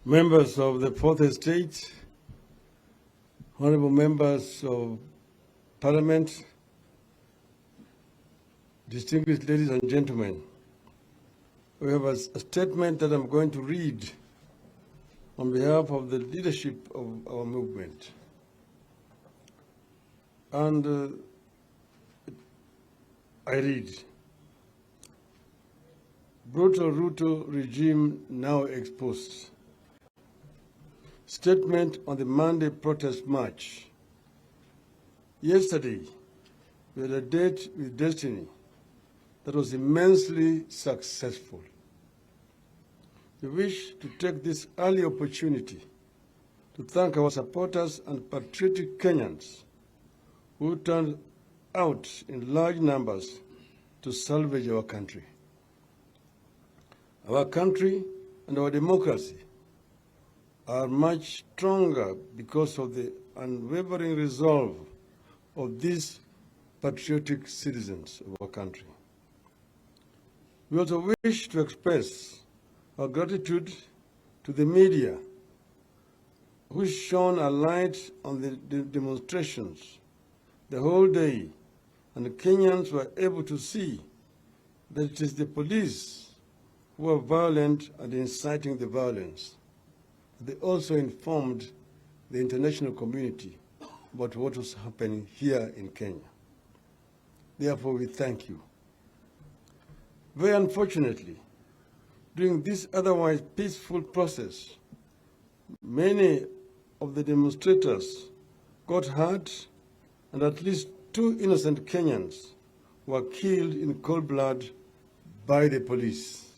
Members of the Fourth Estate, honorable members of Parliament, distinguished ladies and gentlemen, we have a statement that I'm going to read on behalf of the leadership of our movement. And I read, brutal Ruto regime now exposed. Statement on the Monday protest march. Yesterday, we had a date with destiny that was immensely successful. We wish to take this early opportunity to thank our supporters and patriotic Kenyans who turned out in large numbers to salvage our country. Our country and our democracy are much stronger because of the unwavering resolve of these patriotic citizens of our country. We also wish to express our gratitude to the media who shone a light on the demonstrations the whole day, and the Kenyans were able to see that it is the police who are violent and inciting the violence. They also informed the international community about what was happening here in Kenya. Therefore, we thank you. Very unfortunately, during this otherwise peaceful process, many of the demonstrators got hurt, and at least 2 innocent Kenyans were killed in cold blood by the police.